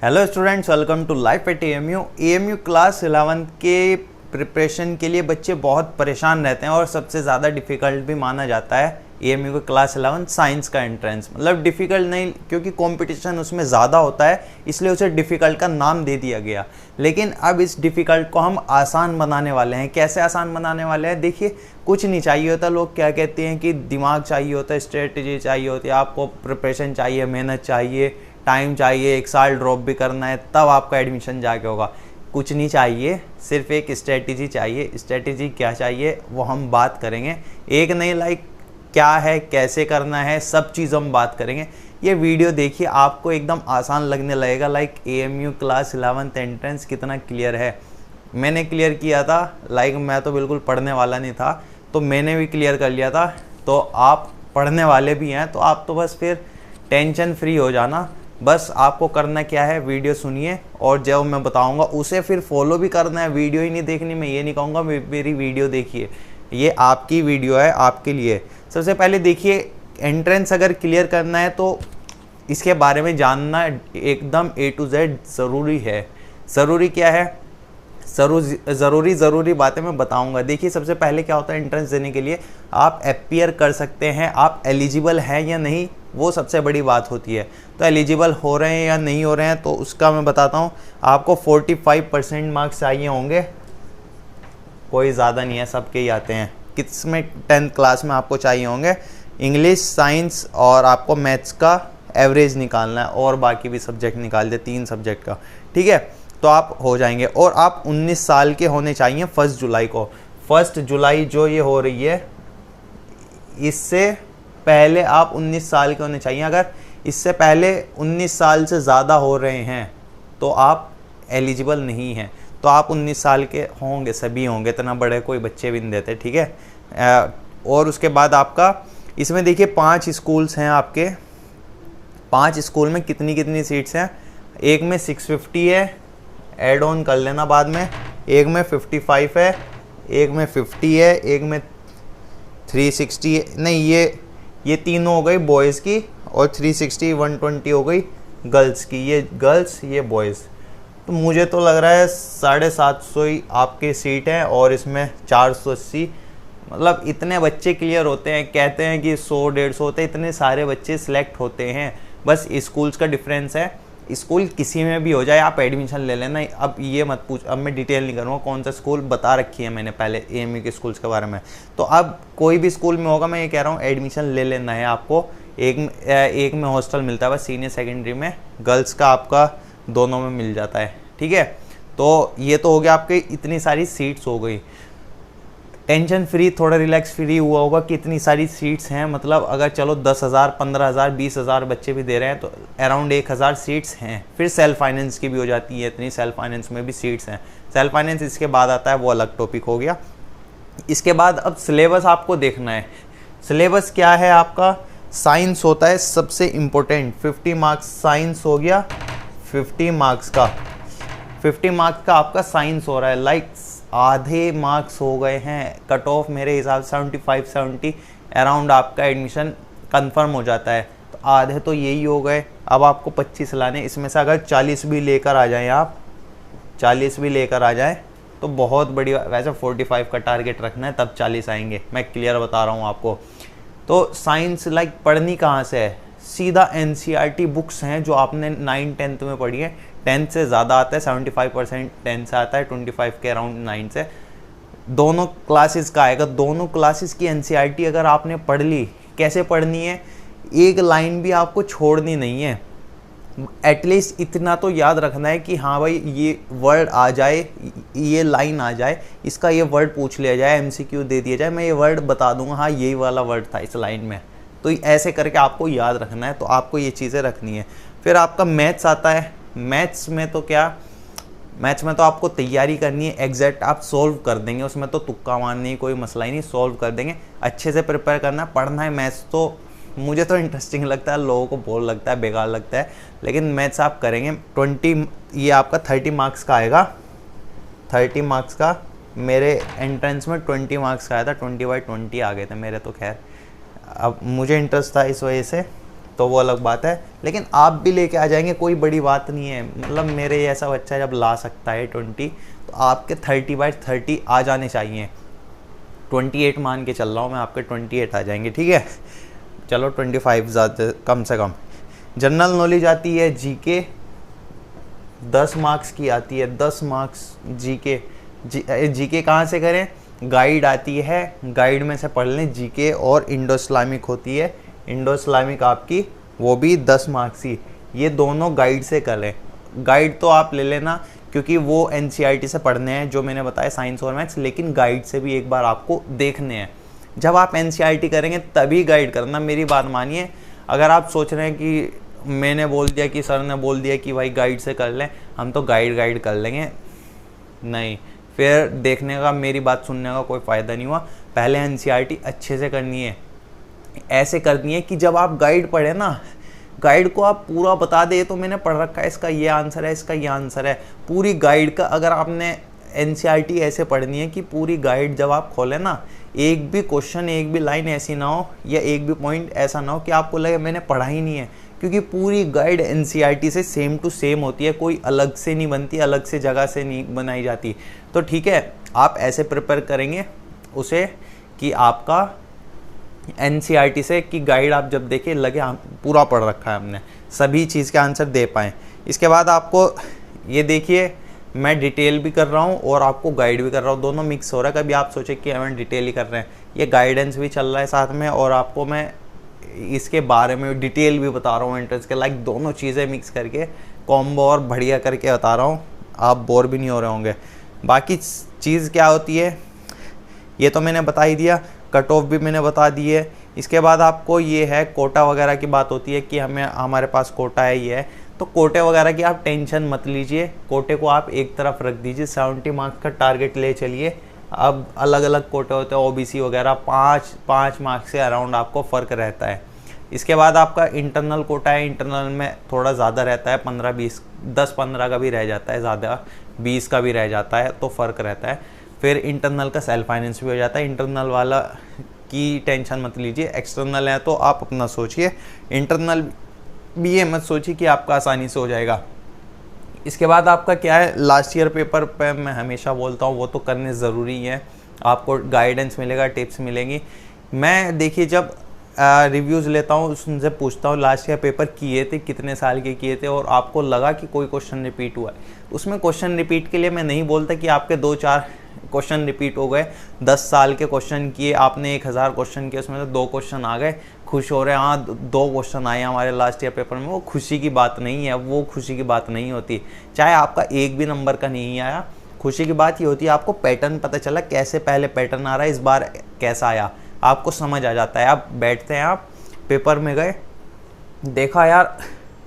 Hello students, welcome to life at AMU class 11 के preparation के लिए बच्चे बहुत परेशान रहते हैं और सबसे ज़्यादा डिफ़िकल्ट भी माना जाता है एएमयू के क्लास 11 साइंस का एंट्रेंस। मतलब डिफ़िकल्ट नहीं, क्योंकि कंपटीशन उसमें ज़्यादा होता है इसलिए उसे डिफ़िकल्ट का नाम दे दिया गया। लेकिन अब इस डिफ़िकल्ट को हम आसान बनाने वाले हैं। कैसे आसान बनाने वाले हैं? देखिए, कुछ नहीं चाहिए होता। लोग क्या कहते हैं कि दिमाग चाहिए होता है, स्ट्रेटजी चाहिए होती है, आपको प्रिपरेशन चाहिए, मेहनत चाहिए, टाइम चाहिए, 1 साल ड्रॉप भी करना है तब आपका एडमिशन जाके होगा। कुछ नहीं चाहिए, सिर्फ एक स्ट्रेटजी चाहिए। स्ट्रेटजी क्या चाहिए वो हम बात करेंगे। एक नहीं, लाइक क्या है, कैसे करना है, सब चीज़ हम बात करेंगे। ये वीडियो देखिए, आपको एकदम आसान लगने लगेगा। Like AMU class 11th entrance कितना क्लियर है। मैंने क्लियर किया था, लाइक मैं तो बिल्कुल पढ़ने वाला नहीं था, तो मैंने भी क्लियर कर लिया था। तो आप पढ़ने वाले भी हैं तो आप तो बस फिर टेंशन फ्री हो जाना। बस आपको करना क्या है, वीडियो सुनिए और जो मैं बताऊंगा उसे फिर फॉलो भी करना है। वीडियो ही नहीं देखनी, मैं ये नहीं कहूँगा मेरी वीडियो देखिए, ये आपकी वीडियो है, आपके लिए। सबसे पहले देखिए, एंट्रेंस अगर क्लियर करना है तो इसके बारे में जानना एकदम A to Z ज़रूरी है। ज़रूरी क्या है? ज़रूरी बातें मैं बताऊंगा। देखिए, सबसे पहले क्या होता है, एंट्रेंस देने के लिए आप अपीयर कर सकते हैं। आप एलिजिबल हैं या नहीं, वो सबसे बड़ी बात होती है। तो एलिजिबल हो रहे हैं या नहीं हो रहे हैं तो उसका मैं बताता हूँ। आपको 45% मार्क्स चाहिए होंगे, कोई ज़्यादा नहीं है, सबके ही आते हैं। किसमें? 10th क्लास में आपको चाहिए होंगे। इंग्लिश, साइंस और आपको मैथ्स का एवरेज निकालना है और बाकी भी सब्जेक्ट निकाल दे, 3 सब्जेक्ट का, ठीक है। तो आप हो जाएंगे। और आप 19 साल के होने चाहिए 1 जुलाई को। 1 जुलाई जो ये हो रही है, इससे पहले आप 19 साल के होने चाहिए। अगर इससे पहले 19 साल से ज़्यादा हो रहे हैं तो आप एलिजिबल नहीं हैं। तो आप 19 साल के होंगे, सभी होंगे, इतना बड़े कोई बच्चे भी नहीं देते, ठीक है। और उसके बाद आपका इसमें देखिए 5 स्कूल्स हैं आपके। 5 स्कूल में कितनी कितनी सीट्स हैं? एक में 650 है, ऐड ऑन कर लेना बाद में। एक में 55 है, एक में 50 है, एक में 360 है। नहीं, ये तीनों हो गई बॉयज़ की, और 360 120 हो गई गर्ल्स की। ये गर्ल्स, ये बॉयज़। तो मुझे तो लग रहा है 750 ही आपके सीट है और इसमें 480। मतलब इतने बच्चे क्लियर होते हैं। कहते हैं कि 100-150 होते हैं, इतने सारे बच्चे सिलेक्ट होते हैं। बस स्कूल्स का डिफरेंस है। स्कूल किसी में भी हो जाए, आप एडमिशन ले लेना। अब ये मत पूछ, अब मैं डिटेल नहीं करूँगा, कौन सा स्कूल बता रखी है मैंने पहले एएमयू के स्कूल्स के बारे में। तो अब कोई भी स्कूल में होगा, मैं ये कह रहा हूँ एडमिशन ले लेना है आपको। एक में हॉस्टल मिलता है बस, सीनियर सेकेंडरी में। गर्ल्स का आपका दोनों में मिल जाता है, ठीक है। तो ये तो हो गया, आपके इतनी सारी सीट्स हो गई। टेंशन फ्री, थोड़ा रिलैक्स फ्री हुआ होगा कि इतनी सारी सीट्स हैं। मतलब अगर चलो 10,000, 15,000, 20,000 बच्चे भी दे रहे हैं तो अराउंड 1,000 सीट्स हैं। फिर सेल्फ फाइनेंस की भी हो जाती है, इतनी सेल्फ फाइनेंस में भी सीट्स हैं। सेल्फ फाइनेंस इसके बाद आता है, वो अलग टॉपिक हो गया। इसके बाद अब सिलेबस आपको देखना है। सिलेबस क्या है आपका? साइंस होता है सबसे इम्पोर्टेंट। 50 मार्क्स साइंस हो गया। 50 मार्क्स का आपका साइंस हो रहा है। लाइक आधे मार्क्स हो गए हैं। कट ऑफ मेरे हिसाब से 75-70 अराउंड आपका एडमिशन कंफर्म हो जाता है। तो आधे तो यही हो गए। अब आपको 25 लाने। इसमें से अगर 40 भी लेकर आ जाएं, आप 40 भी लेकर आ जाएं तो बहुत बड़ी। वैसे 45 का टारगेट रखना है, तब 40 आएंगे, मैं क्लियर बता रहा हूँ आपको। तो साइंस लाइक पढ़नी कहाँ से है? सीधा NCERT बुक्स हैं जो आपने 9th-10th में पढ़ी है। 10th से ज़्यादा आता है, 75% 10th से आता है, 25 के अराउंड 9 से। दोनों क्लासेस का आएगा। दोनों क्लासेस की NCERT अगर आपने पढ़ ली, कैसे पढ़नी है? एक लाइन भी आपको छोड़नी नहीं है। एटलीस्ट इतना तो याद रखना है कि हाँ भाई, ये वर्ड आ जाए, ये लाइन आ जाए, इसका ये वर्ड पूछ लिया जाए, MCQ दे दिया जाए, मैं ये वर्ड बता दूंगा, हाँ यही वाला वर्ड था इस लाइन में। तो ऐसे करके आपको याद रखना है। तो आपको ये चीज़ें रखनी है। फिर आपका मैथ्स आता है। मैथ्स में तो क्या, मैथ्स में तो आपको तैयारी करनी है। एग्जैक्ट आप सोल्व कर देंगे, उसमें तो तुक्का मारने कोई मसला ही नहीं, सोल्व कर देंगे। अच्छे से प्रिपेयर करना है, पढ़ना है। मैथ्स तो मुझे तो इंटरेस्टिंग लगता है, लोगों को बोर लगता है, बेकार लगता है, लेकिन मैथ्स आप करेंगे। 20 ये आपका 30 मार्क्स का आएगा। 30 मार्क्स का मेरे एंट्रेंस में 20 मार्क्स का आया था। 20/20 आ गए थे मेरे तो। खैर, अब मुझे इंटरेस्ट था इस वजह से तो वो अलग बात है, लेकिन आप भी लेके आ जाएंगे, कोई बड़ी बात नहीं है। मतलब मेरे जैसा बच्चा जब ला सकता है 20, तो आपके 30/30 आ जाने चाहिए। 28 मान के चल रहा हूँ मैं, आपके 28 आ जाएंगे, ठीक है। चलो 25 ज़्यादा कम से कम। जनरल नॉलेज आती है जीके, 10 मार्क्स की आती है, 10 मार्क्स जीके। जीके कहाँ से करें? गाइड आती है, गाइड में से पढ़ लें जीके, और इंडो इस्लामिक होती है, इंडो इस्लामिक आपकी वो भी 10 मार्क्स की। ये दोनों गाइड से कर लें। गाइड तो आप ले लेना क्योंकि वो एनसीईआरटी से पढ़ने हैं जो मैंने बताया, साइंस और मैथ्स, लेकिन गाइड से भी एक बार आपको देखने हैं। जब आप एनसीईआरटी करेंगे तभी गाइड करना, मेरी बात मानिए। अगर आप सोच रहे हैं कि मैंने बोल दिया कि सर ने बोल दिया कि भाई गाइड से कर लें, हम तो गाइड कर लेंगे, नहीं, फिर देखने का, मेरी बात सुनने का कोई फ़ायदा नहीं हुआ। पहले एनसीईआरटी अच्छे से करनी है, ऐसे करनी है कि जब आप गाइड पढ़े ना, गाइड को आप पूरा बता दे, तो मैंने पढ़ रखा है, इसका ये आंसर है, इसका ये आंसर है, पूरी गाइड का। अगर आपने एनसीईआरटी ऐसे पढ़नी है कि पूरी गाइड जब आप खोलें ना, एक भी क्वेश्चन, एक भी लाइन ऐसी ना हो, या एक भी पॉइंट ऐसा ना हो कि आपको लगे मैंने पढ़ा ही नहीं है, क्योंकि पूरी गाइड एनसीईआरटी से सेम टू सेम होती है, कोई अलग से नहीं बनती, अलग से जगह से नहीं बनाई जाती। तो ठीक है, आप ऐसे प्रिपेयर करेंगे उसे कि आपका एनसीईआरटी से कि गाइड आप जब देखें लगे हम पूरा पढ़ रखा है, हमने सभी चीज़ के आंसर दे पाएँ। इसके बाद आपको ये देखिए, मैं डिटेल भी कर रहा हूँ और आपको गाइड भी कर रहा हूँ, दोनों मिक्स हो रहा है। कभी आप सोचे कि हमें डिटेल ही कर रहे हैं, ये गाइडेंस भी चल रहा है साथ में, और आपको मैं इसके बारे में डिटेल भी बता रहा हूँ एंट्रेंस के, लाइक दोनों चीज़ें मिक्स करके कॉम्बो और बढ़िया करके बता रहा हूँ, आप बोर भी नहीं हो रहे होंगे। बाकी चीज़ क्या होती है ये तो मैंने बता ही दिया, कट ऑफ भी मैंने बता दी है। इसके बाद आपको ये है कोटा वगैरह की बात होती है कि हमारे पास कोटा है, ये है, तो कोटे वगैरह की आप टेंशन मत लीजिए, कोटे को आप एक तरफ रख दीजिए, 70 मार्क्स का टारगेट ले चलिए। अब अलग अलग कोटे होते हैं, ओबीसी वगैरह, 5 मार्क्स से अराउंड आपको फ़र्क रहता है। इसके बाद आपका इंटरनल कोटा है, इंटरनल में थोड़ा ज़्यादा रहता है, 15-20, 10-15 का भी रह जाता है, ज़्यादा 20 का भी रह जाता है, तो फ़र्क रहता है। फिर इंटरनल का सेल्फ फाइनेंस भी हो जाता है। इंटरनल वाला की टेंशन मत लीजिए, एक्सटर्नल है तो आप अपना सोचिए, इंटरनल भी ये मत सोचिए कि आपका आसानी से हो जाएगा। इसके बाद आपका क्या है, लास्ट ईयर पेपर पे मैं हमेशा बोलता हूँ वो तो करने ज़रूरी है, आपको गाइडेंस मिलेगा, टिप्स मिलेंगी। मैं देखिए जब रिव्यूज़ लेता हूँ उनसे पूछता हूँ लास्ट ईयर पेपर किए थे, कितने साल के किए थे, और आपको लगा कि कोई क्वेश्चन रिपीट हुआ है, उसमें क्वेश्चन रिपीट के लिए मैं नहीं बोलता कि आपके 2-4 क्वेश्चन रिपीट हो गए। 10 साल के क्वेश्चन किए आपने, 1000 क्वेश्चन किए, उसमें से 2 क्वेश्चन आ गए, खुश हो रहे हैं, हाँ 2 क्वेश्चन आए हमारे लास्ट ईयर पेपर में, वो खुशी की बात नहीं है, वो खुशी की बात नहीं होती। चाहे आपका एक भी नंबर का नहीं आया, खुशी की बात ये होती है आपको पैटर्न पता चला, कैसे पहले पैटर्न आ रहा है, इस बार कैसा आया, आपको समझ आ जाता है। आप बैठते हैं, आप पेपर में गए, देखा यार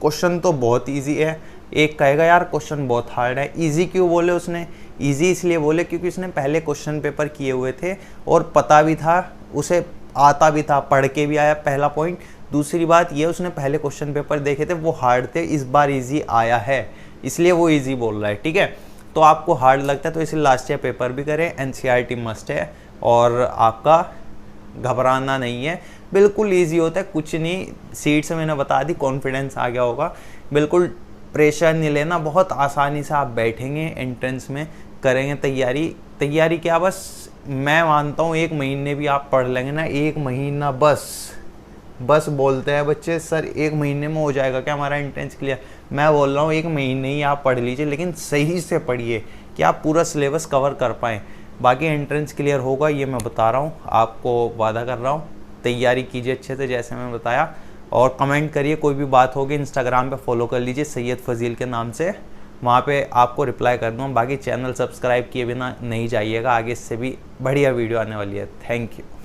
क्वेश्चन तो बहुत ईजी है, एक कहेगा यार क्वेश्चन बहुत हार्ड है। ईजी क्यों बोले उसने? ईजी इसलिए बोले क्योंकि उसने पहले क्वेश्चन पेपर किए हुए थे और पता भी था, उसे आता भी था, पढ़ के भी आया, पहला पॉइंट। दूसरी बात ये, उसने पहले क्वेश्चन पेपर देखे थे, वो हार्ड थे, इस बार ईजी आया है, इसलिए वो ईजी बोल रहा है, ठीक है। तो आपको हार्ड लगता है तो इसलिए लास्ट ईयर पेपर भी करें, एनसीईआरटी मस्ट है, और आपका घबराना नहीं है, बिल्कुल ईजी होता है, कुछ नहीं। सीट से मैंने बता दी, कॉन्फिडेंस आ गया होगा, बिल्कुल प्रेशर नहीं लेना, बहुत आसानी से आप बैठेंगे, एंट्रेंस में करेंगे तैयारी क्या, बस मैं मानता हूँ 1 महीने भी आप पढ़ लेंगे ना, 1 महीना बस बोलते हैं बच्चे सर 1 महीने में हो जाएगा क्या हमारा एंट्रेंस क्लियर। मैं बोल रहा हूँ 1 महीने ही आप पढ़ लीजिए, लेकिन सही से पढ़िए कि आप पूरा सिलेबस कवर कर पाएँ, बाकी एंट्रेंस क्लियर होगा, ये मैं बता रहा हूँ, आपको वादा कर रहा हूँ। तैयारी कीजिए अच्छे से जैसे मैं बताया, और कमेंट करिए, कोई भी बात होगी इंस्टाग्राम पे फॉलो कर लीजिए सैयद फजील के नाम से, वहाँ पे आपको रिप्लाई कर दूँगा। बाकी चैनल सब्सक्राइब किए बिना नहीं जाइएगा, आगे इससे भी बढ़िया वीडियो आने वाली है। Thank you.